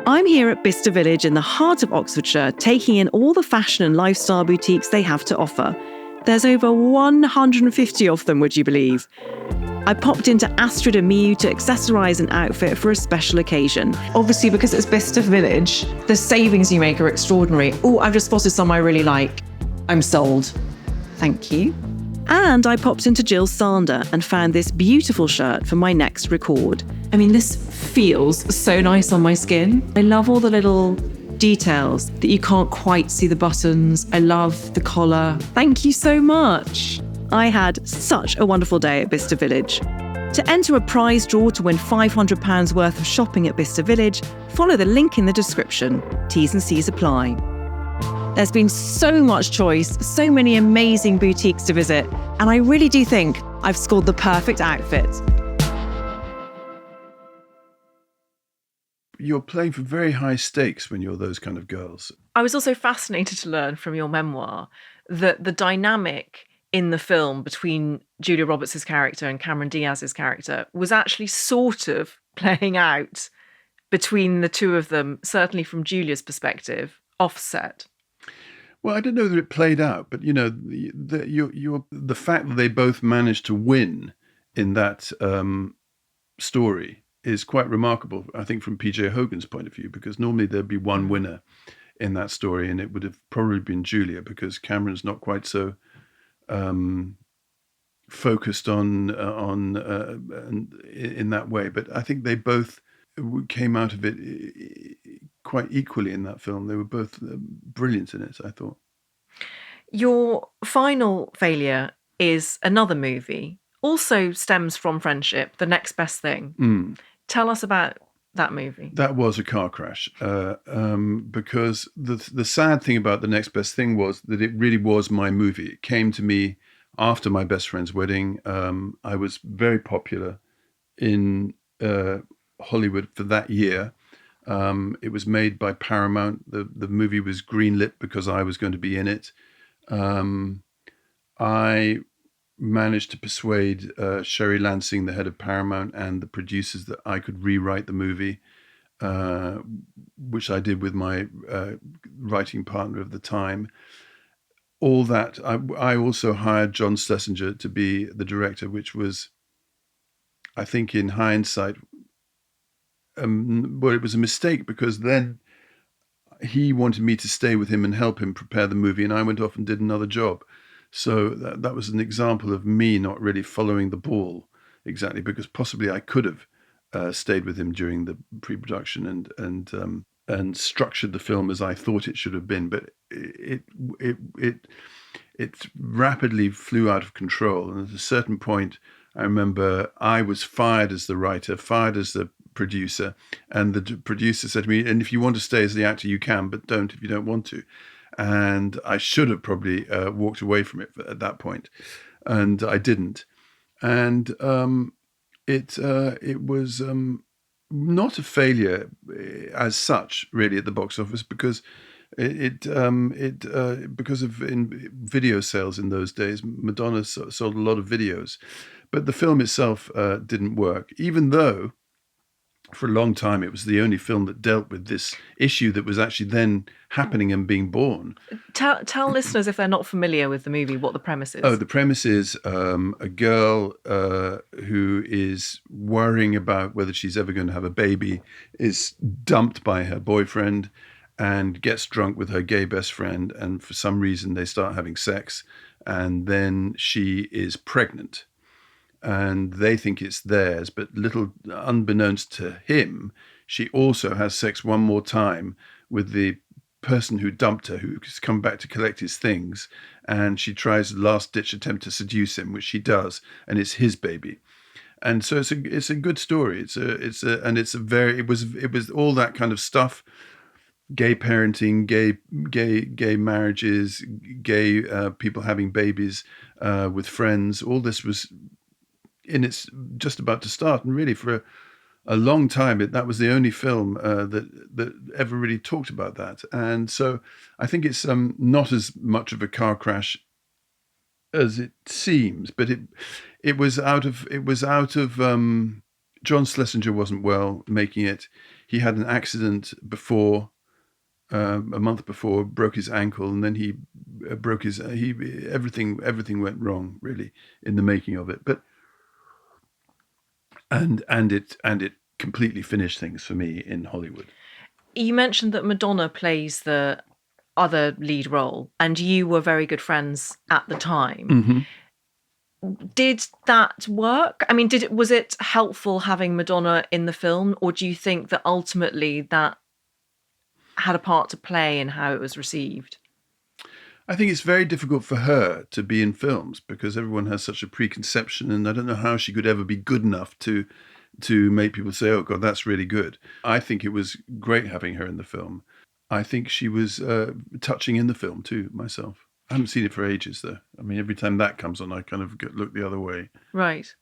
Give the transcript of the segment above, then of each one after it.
I'm here at Bicester Village in the heart of Oxfordshire, taking in all the fashion and lifestyle boutiques they have to offer. There's over 150 of them, would you believe? I popped into Astrid and Miu to accessorise an outfit for a special occasion. Obviously, because it's Bicester Village, the savings you make are extraordinary. Oh, I've just spotted some I really like. I'm sold. Thank you. And I popped into Jill Sander and found this beautiful shirt for my next record. I mean, this feels so nice on my skin. I love all the little details that you can't quite see the buttons. I love the collar. Thank you so much. I had such a wonderful day at Bicester Village. To enter a prize draw to win £500 worth of shopping at Bicester Village, follow the link in the description. T's and C's apply. There's been so much choice, so many amazing boutiques to visit, and I really do think I've scored the perfect outfit. You're playing for very high stakes when you're those kind of girls. I was also fascinated to learn from your memoir that the dynamic in the film between Julia Roberts' character and Cameron Diaz's character was actually sort of playing out between the two of them, certainly from Julia's perspective, offset. Well, I don't know that it played out, but the fact that they both managed to win in that story is quite remarkable, I think, from PJ Hogan's point of view, because normally there'd be one winner in that story, and it would have probably been Julia, because Cameron's not quite so focused on in that way. But I think they both came out of it quite equally in that film. They were both brilliant in it, I thought. Your final failure is another movie, also stems from friendship, The Next Best Thing. Tell us about that movie. That was a car crash, because the sad thing about The Next Best Thing was that it really was my movie. It came to me after my best friend's wedding. I was very popular in Hollywood for that year. It was made by Paramount. The movie was greenlit because I was going to be in it. I managed to persuade Sherry Lansing, the head of Paramount, and the producers that I could rewrite the movie, which I did with my writing partner of the time. All that, I also hired John Schlesinger to be the director, which was, I think in hindsight, well, it was a mistake, because then he wanted me to stay with him and help him prepare the movie, and I went off and did another job. So that was an example of me not really following the ball exactly, because possibly I could have stayed with him during the pre-production and structured the film as I thought it should have been. But it rapidly flew out of control. And at a certain point, I remember I was fired as the writer, fired as the producer, and the producer said to me, "And if you want to stay as the actor, you can, but don't if you don't want to." And I should have probably walked away from it at that point, and I didn't. And it was not a failure as such, really, at the box office, because because of video sales in those days. Madonna sold a lot of videos, but the film itself didn't work, even though for a long time it was the only film that dealt with this issue that was actually then happening and being born. Tell listeners, if they're not familiar with the movie, what the premise is. Oh, the premise is a girl who is worrying about whether she's ever going to have a baby, is dumped by her boyfriend and gets drunk with her gay best friend, and for some reason they start having sex, and then she is pregnant. And they think it's theirs, but little unbeknownst to him, she also has sex one more time with the person who dumped her, who's come back to collect his things, and she tries a last-ditch attempt to seduce him, which she does, and it's his baby. And so it's a good story. It was all that kind of stuff: gay parenting, gay marriages, gay people having babies with friends. All this was. And it's just about to start, and really for a long time that was the only film that ever really talked about that. And so I think it's not as much of a car crash as it seems, but it was out of John Schlesinger wasn't well making it. he had an accident before, a month before, broke his ankle, and then he broke his everything went wrong really in the making of it. But and it completely finished things for me in Hollywood. You mentioned that Madonna plays the other lead role, and you were very good friends at the time. Mm-hmm. Did that work? I mean, was it helpful having Madonna in the film, or do you think that ultimately that had a part to play in how it was received? I think it's very difficult for her to be in films because everyone has such a preconception, and I don't know how she could ever be good enough to make people say, "Oh God, that's really good." I think it was great having her in the film. I think she was touching in the film too, myself. I haven't seen it for ages, though. I mean, every time that comes on, I kind of look the other way. Right.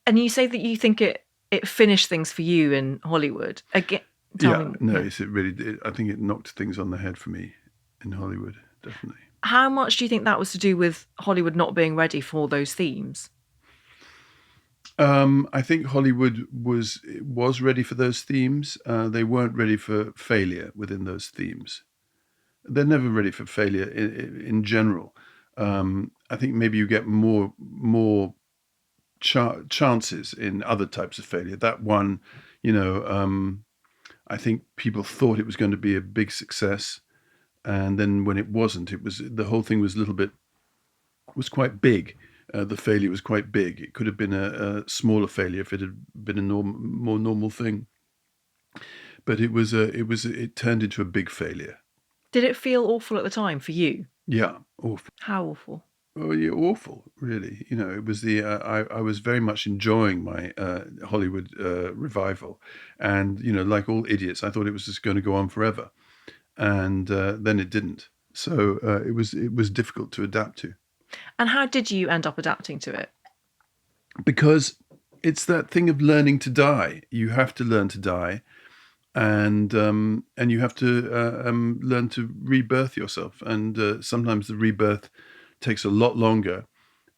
And you say that you think it finished things for you in Hollywood. Again, It really. I think it knocked things on the head for me in Hollywood, definitely. How much do you think that was to do with Hollywood not being ready for those themes? I think Hollywood was ready for those themes. They weren't ready for failure within those themes. They're never ready for failure in general. I think maybe you get more chances in other types of failure. That one, I think people thought it was going to be a big success, and then when it wasn't, the whole thing was quite big. The failure was quite big. It could have been a smaller failure if it had been a more normal thing, but it turned into a big failure. Did it feel awful at the time for you? Yeah, awful. How awful? Oh, yeah, awful, really. It was I was very much enjoying my Hollywood revival, and like all idiots, I thought it was just going to go on forever, and then it didn't. So it was difficult to adapt to. And how did you end up adapting to it? Because it's that thing of learning to die. You have to learn to die, and you have to learn to rebirth yourself. And sometimes the rebirth takes a lot longer,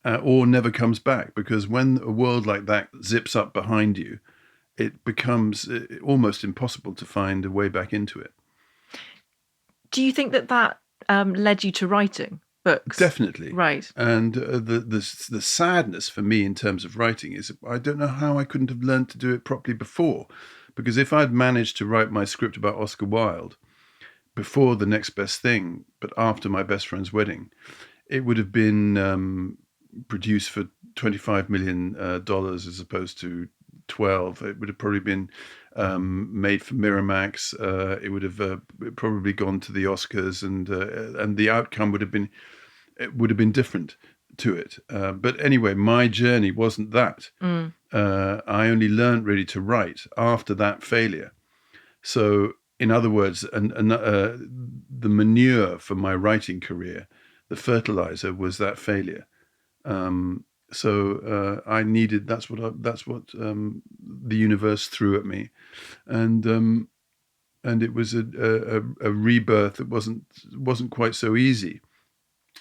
or never comes back. Because when a world like that zips up behind you, it becomes almost impossible to find a way back into it. Do you think that led you to writing books? Definitely. Right. And the sadness for me in terms of writing is I don't know how I couldn't have learned to do it properly before. Because if I'd managed to write my script about Oscar Wilde before The Next Best Thing, but after My Best Friend's Wedding, it would have been produced for $25 million as opposed to 12. It would have probably been made for Miramax. It would have probably gone to the Oscars, and the outcome would have been different to it. But anyway, my journey wasn't that. I only learned really to write after that failure. So, in other words, the manure for my writing career, the fertilizer, was that failure. So I needed. That's what the universe threw at me, and it was a rebirth that wasn't quite so easy,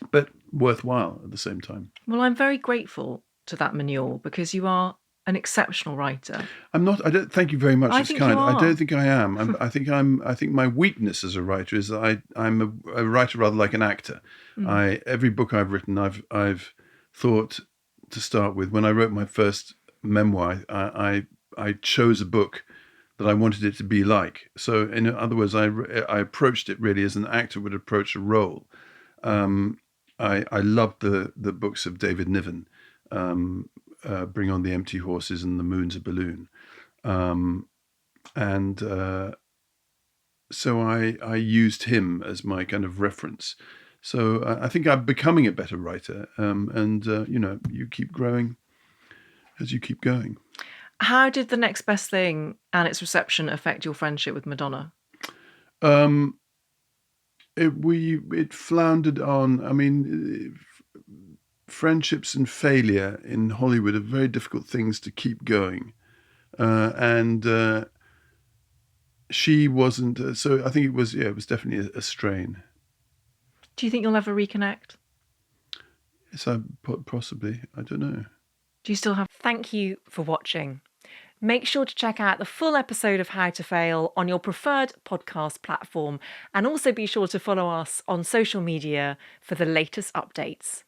but worthwhile at the same time. Well, I'm very grateful to that manure because you are an exceptional writer. I'm not. I don't. Thank you very much. It's kind. I don't think I am. I think my weakness as a writer is that I'm a writer rather like an actor. Every book I've written, I've thought to start with. When I wrote my first memoir, I chose a book that I wanted it to be like. So, in other words, I approached it really as an actor would approach a role. I loved the books of David Niven. Bring on the Empty Horses and The Moon's a Balloon. So I used him as my kind of reference. So I think I'm becoming a better writer. You keep growing as you keep going. How did The Next Best Thing and its reception affect your friendship with Madonna? It floundered on. I mean, friendships and failure in Hollywood are very difficult things to keep going, and she wasn't. So I think it was definitely a strain. Do you think you'll ever reconnect? Yes, possibly. I don't know. Do you still have? Thank you for watching. Make sure to check out the full episode of How to Fail on your preferred podcast platform, and also be sure to follow us on social media for the latest updates.